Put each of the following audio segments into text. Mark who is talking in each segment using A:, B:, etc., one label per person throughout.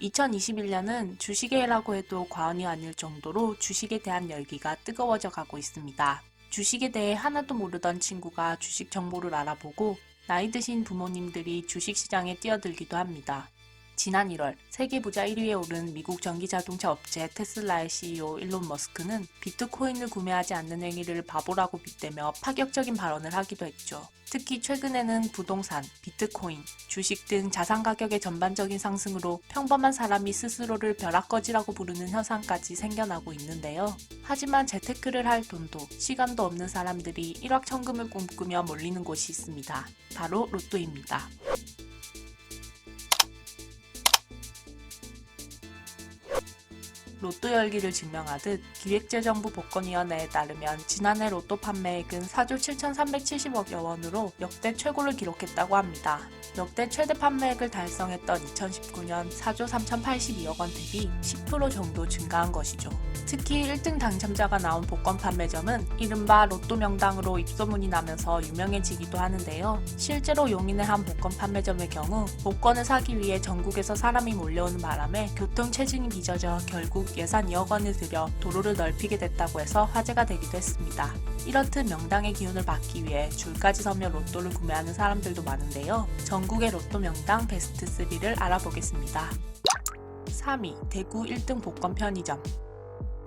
A: 2021년은 주식의 해라고 해도 과언이 아닐 정도로 주식에 대한 열기가 뜨거워져 가고 있습니다. 주식에 대해 하나도 모르던 친구가 주식 정보를 알아보고 나이 드신 부모님들이 주식시장에 뛰어들기도 합니다. 지난 1월 세계 부자 1위에 오른 미국 전기자동차 업체 테슬라의 CEO 일론 머스크는 비트코인을 구매하지 않는 행위를 바보라고 빗대며 파격적인 발언을 하기도 했죠. 특히 최근에는 부동산, 비트코인, 주식 등 자산 가격의 전반적인 상승으로 평범한 사람이 스스로를 벼락거지라고 부르는 현상까지 생겨나고 있는데요. 하지만 재테크를 할 돈도 시간도 없는 사람들이 일확천금을 꿈꾸며 몰리는 곳이 있습니다. 바로 로또입니다. 로또 열기를 증명하듯 기획재정부 복권위원회에 따르면 지난해 로또 판매액은 4조 7,370억여 원으로 역대 최고를 기록했다고 합니다. 역대 최대 판매액을 달성했던 2019년 4조 3,082억 원 대비 10% 정도 증가한 것이죠. 특히 1등 당첨자가 나온 복권 판매점은 이른바 로또 명당으로 입소문이 나면서 유명해지기도 하는데요. 실제로 용인의 한 복권 판매점의 경우 복권을 사기 위해 전국에서 사람이 몰려오는 바람에 교통 체증이 빚어져 결국 예산 2억 원을 들여 도로를 넓히게 됐다고 해서 화제가 되기도 했습니다. 이렇듯 명당의 기운을 받기 위해 줄까지 서며 로또를 구매하는 사람들도 많은데요. 전국의 로또 명당 베스트 3를 알아보겠습니다. 3위 대구 1등 복권 편의점.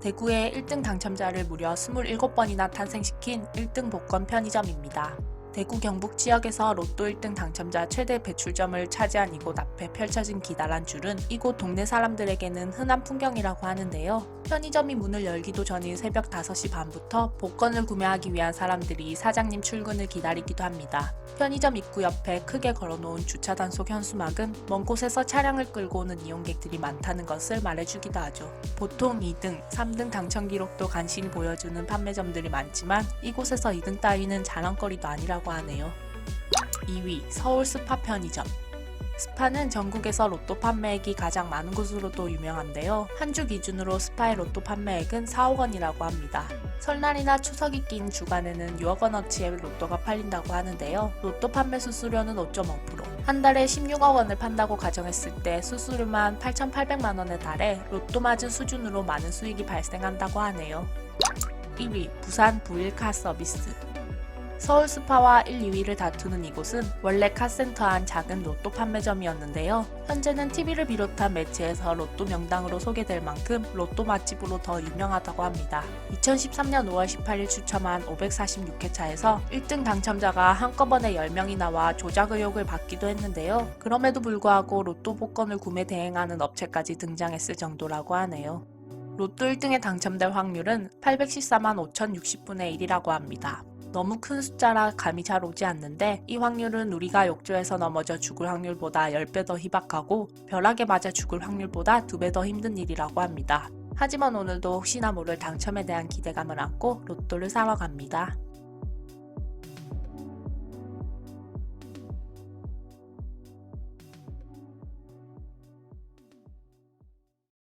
A: 대구의 1등 당첨자를 무려 27번이나 탄생시킨 1등 복권 편의점입니다. 대구 경북 지역에서 로또 1등 당첨자 최대 배출점을 차지한 이곳 앞에 펼쳐진 기다란 줄은 이곳 동네 사람들에게는 흔한 풍경이라고 하는데요. 편의점이 문을 열기도 전인 새벽 5시 반부터 복권을 구매하기 위한 사람들이 사장님 출근을 기다리기도 합니다. 편의점 입구 옆에 크게 걸어놓은 주차 단속 현수막은 먼 곳에서 차량을 끌고 오는 이용객들이 많다는 것을 말해주기도 하죠. 보통 2등, 3등 당첨 기록도 간신히 보여주는 판매점들이 많지만 이곳에서 2등 따위는 자랑거리도 아니라고 하네요. 2위 서울 스파 편의점. 스파는 전국에서 로또 판매액이 가장 많은 곳으로도 유명한데요. 한 주 기준으로 스파의 로또 판매액은 4억 원이라고 합니다. 설날이나 추석이 낀 주간에는 6억 원어치의 로또가 팔린다고 하는데요. 로또 판매 수수료는 5.5%. 한 달에 16억 원을 판다고 가정했을 때 수수료만 8,800만 원에 달해 로또 맞은 수준으로 많은 수익이 발생한다고 하네요. 1위 부산 부일카 서비스. 서울 스파와 1, 2위를 다투는 이곳은 원래 카센터 안 작은 로또 판매점이었는데요. 현재는 TV를 비롯한 매체에서 로또 명당으로 소개될 만큼 로또 맛집으로 더 유명하다고 합니다. 2013년 5월 18일 추첨한 546회차에서 1등 당첨자가 한꺼번에 10명이 나와 조작 의혹을 받기도 했는데요. 그럼에도 불구하고 로또 복권을 구매 대행하는 업체까지 등장했을 정도라고 하네요. 로또 1등에 당첨될 확률은 814만 5,060분의 1이라고 합니다. 너무 큰 숫자라 감이 잘 오지 않는데 이 확률은 우리가 욕조에서 넘어져 죽을 확률보다 10배 더 희박하고 벼락에 맞아 죽을 확률보다 2배 더 힘든 일이라고 합니다. 하지만 오늘도 혹시나 모를 당첨에 대한 기대감을 안고 로또를 사러 갑니다.